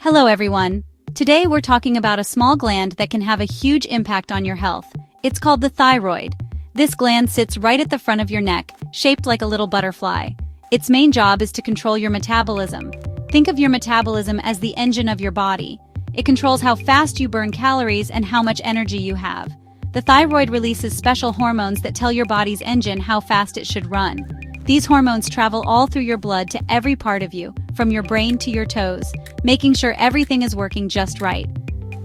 Hello everyone. Today we're talking about a small gland that can have a huge impact on your health. It's called the thyroid. This gland sits right at the front of your neck, shaped like a little butterfly. Its main job is to control your metabolism. Think of your metabolism as the engine of your body. It controls how fast you burn calories and how much energy you have. The thyroid releases special hormones that tell your body's engine how fast it should run. These hormones travel all through your blood to every part of you, from your brain to your toes, making sure everything is working just right.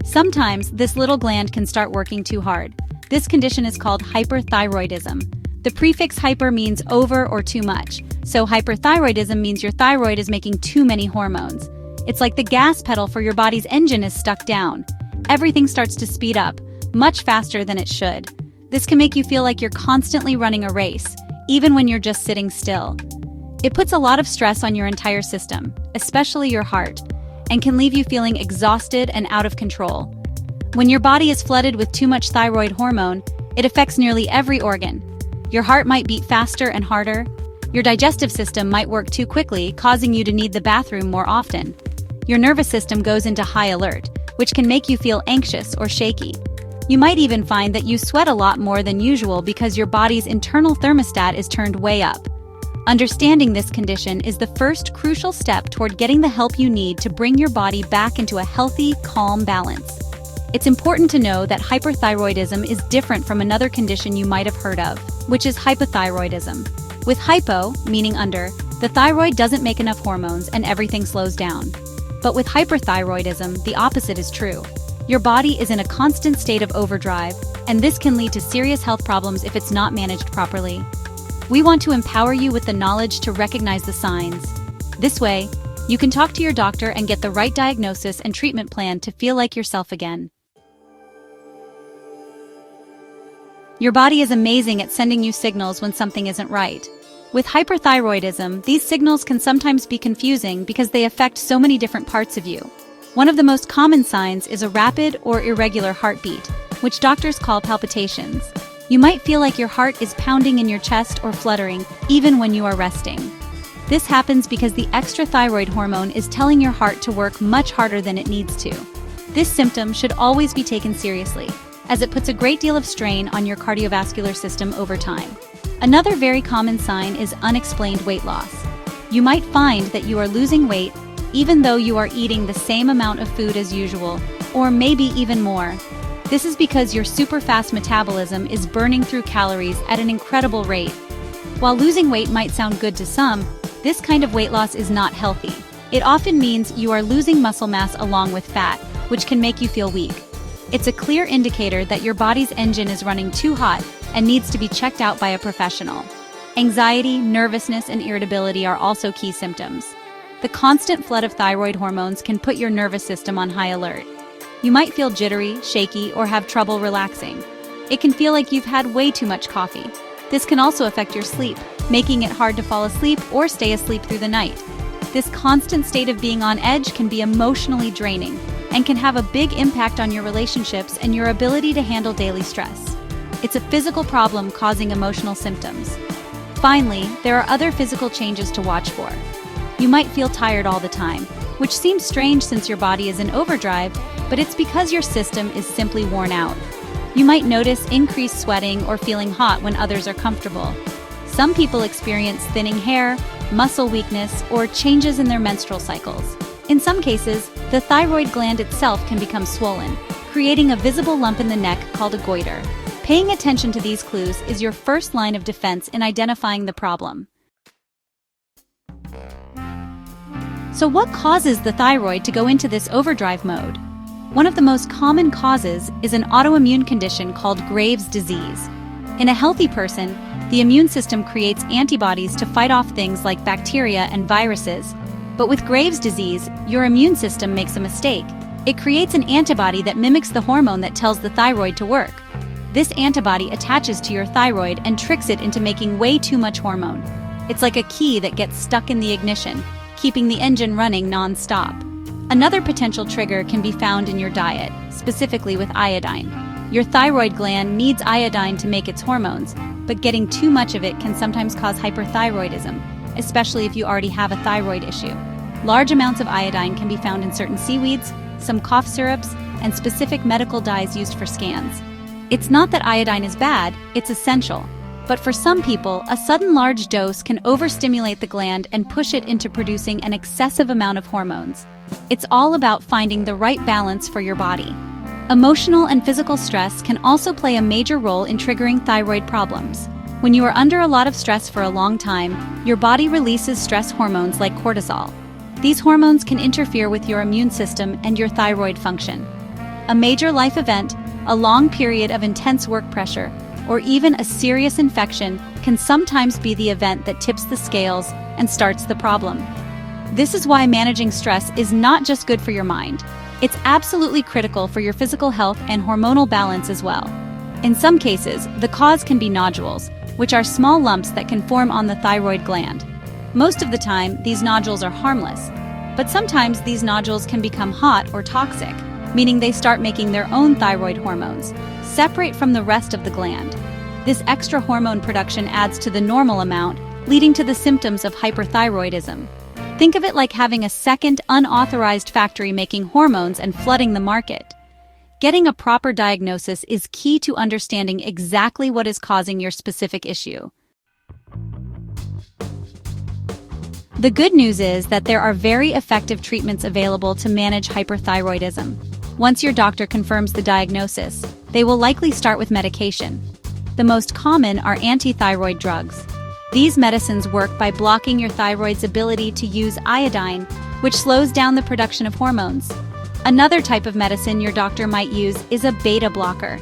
Sometimes, this little gland can start working too hard. This condition is called hyperthyroidism. The prefix hyper means over or too much, so hyperthyroidism means your thyroid is making too many hormones. It's like the gas pedal for your body's engine is stuck down. Everything starts to speed up, much faster than it should. This can make you feel like you're constantly running a race, even when you're just sitting still. It puts a lot of stress on your entire system, especially your heart, and can leave you feeling exhausted and out of control. When your body is flooded with too much thyroid hormone, it affects nearly every organ. Your heart might beat faster and harder. Your digestive system might work too quickly, causing you to need the bathroom more often. Your nervous system goes into high alert, which can make you feel anxious or shaky. You might even find that you sweat a lot more than usual because your body's internal thermostat is turned way up. Understanding this condition is the first crucial step toward getting the help you need to bring your body back into a healthy, calm balance. It's important to know that hyperthyroidism is different from another condition you might have heard of, which is hypothyroidism. With hypo, meaning under, the thyroid doesn't make enough hormones and everything slows down. But with hyperthyroidism, the opposite is true. Your body is in a constant state of overdrive, and this can lead to serious health problems if it's not managed properly. We want to empower you with the knowledge to recognize the signs. This way, you can talk to your doctor and get the right diagnosis and treatment plan to feel like yourself again. Your body is amazing at sending you signals when something isn't right. With hyperthyroidism, these signals can sometimes be confusing because they affect so many different parts of you. One of the most common signs is a rapid or irregular heartbeat, which doctors call palpitations. You might feel like your heart is pounding in your chest or fluttering, even when you are resting. This happens because the extra thyroid hormone is telling your heart to work much harder than it needs to. This symptom should always be taken seriously, as it puts a great deal of strain on your cardiovascular system over time. Another very common sign is unexplained weight loss. You might find that you are losing weight even though you are eating the same amount of food as usual, or maybe even more. This is because your super fast metabolism is burning through calories at an incredible rate. While losing weight might sound good to some, this kind of weight loss is not healthy. It often means you are losing muscle mass along with fat, which can make you feel weak. It's a clear indicator that your body's engine is running too hot and needs to be checked out by a professional. Anxiety, nervousness, and irritability are also key symptoms. The constant flood of thyroid hormones can put your nervous system on high alert. You might feel jittery, shaky, or have trouble relaxing. It can feel like you've had way too much coffee. This can also affect your sleep, making it hard to fall asleep or stay asleep through the night. This constant state of being on edge can be emotionally draining and can have a big impact on your relationships and your ability to handle daily stress. It's a physical problem causing emotional symptoms. Finally, there are other physical changes to watch for. You might feel tired all the time, which seems strange since your body is in overdrive, but it's because your system is simply worn out. You might notice increased sweating or feeling hot when others are comfortable. Some people experience thinning hair, muscle weakness, or changes in their menstrual cycles. In some cases, the thyroid gland itself can become swollen, creating a visible lump in the neck called a goiter. Paying attention to these clues is your first line of defense in identifying the problem. So what causes the thyroid to go into this overdrive mode? One of the most common causes is an autoimmune condition called Graves' disease. In a healthy person, the immune system creates antibodies to fight off things like bacteria and viruses. But with Graves' disease, your immune system makes a mistake. It creates an antibody that mimics the hormone that tells the thyroid to work. This antibody attaches to your thyroid and tricks it into making way too much hormone. It's like a key that gets stuck in the ignition, keeping the engine running non-stop. Another potential trigger can be found in your diet, specifically with iodine. Your thyroid gland needs iodine to make its hormones, but getting too much of it can sometimes cause hyperthyroidism, especially if you already have a thyroid issue. Large amounts of iodine can be found in certain seaweeds, some cough syrups, and specific medical dyes used for scans. It's not that iodine is bad, it's essential. But for some people, a sudden large dose can overstimulate the gland and push it into producing an excessive amount of hormones. It's all about finding the right balance for your body. Emotional and physical stress can also play a major role in triggering thyroid problems. When you are under a lot of stress for a long time, your body releases stress hormones like cortisol. These hormones can interfere with your immune system and your thyroid function. A major life event, a long period of intense work pressure, or even a serious infection can sometimes be the event that tips the scales and starts the problem. This is why managing stress is not just good for your mind. It's absolutely critical for your physical health and hormonal balance as well. In some cases, the cause can be nodules, which are small lumps that can form on the thyroid gland. Most of the time, these nodules are harmless, but sometimes these nodules can become hot or toxic, meaning they start making their own thyroid hormones, separate from the rest of the gland. This extra hormone production adds to the normal amount, leading to the symptoms of hyperthyroidism. Think of it like having a second, unauthorized factory making hormones and flooding the market. Getting a proper diagnosis is key to understanding exactly what is causing your specific issue. The good news is that there are very effective treatments available to manage hyperthyroidism. Once your doctor confirms the diagnosis, they will likely start with medication. The most common are anti-thyroid drugs. These medicines work by blocking your thyroid's ability to use iodine, which slows down the production of hormones. Another type of medicine your doctor might use is a beta blocker.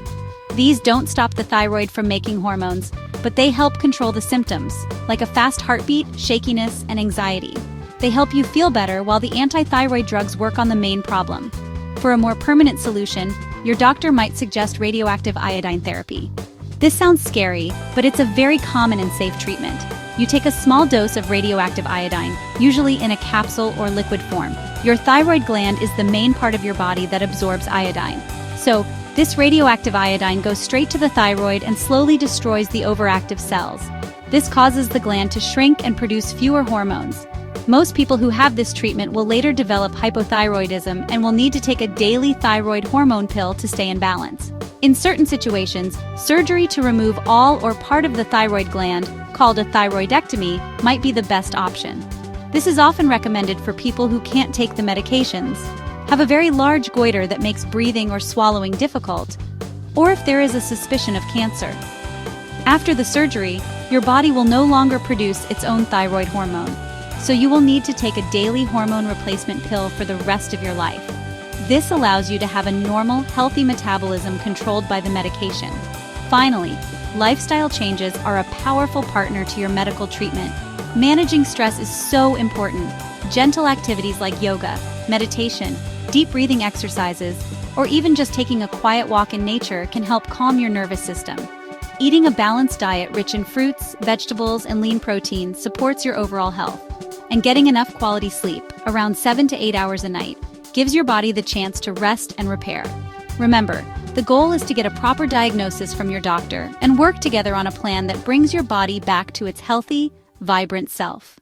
These don't stop the thyroid from making hormones, but they help control the symptoms, like a fast heartbeat, shakiness, and anxiety. They help you feel better while the anti-thyroid drugs work on the main problem. For a more permanent solution, your doctor might suggest radioactive iodine therapy. This sounds scary, but it's a very common and safe treatment. You take a small dose of radioactive iodine, usually in a capsule or liquid form. Your thyroid gland is the main part of your body that absorbs iodine. So, this radioactive iodine goes straight to the thyroid and slowly destroys the overactive cells. This causes the gland to shrink and produce fewer hormones. Most people who have this treatment will later develop hypothyroidism and will need to take a daily thyroid hormone pill to stay in balance. In certain situations, surgery to remove all or part of the thyroid gland, called a thyroidectomy, might be the best option. This is often recommended for people who can't take the medications, have a very large goiter that makes breathing or swallowing difficult, or if there is a suspicion of cancer. After the surgery, your body will no longer produce its own thyroid hormone, so you will need to take a daily hormone replacement pill for the rest of your life. This allows you to have a normal, healthy metabolism controlled by the medication. Finally, lifestyle changes are a powerful partner to your medical treatment. Managing stress is so important. Gentle activities like yoga, meditation, deep breathing exercises, or even just taking a quiet walk in nature can help calm your nervous system. Eating a balanced diet rich in fruits, vegetables, and lean protein supports your overall health. And getting enough quality sleep, around 7 to 8 hours a night, gives your body the chance to rest and repair. Remember, the goal is to get a proper diagnosis from your doctor and work together on a plan that brings your body back to its healthy, vibrant self.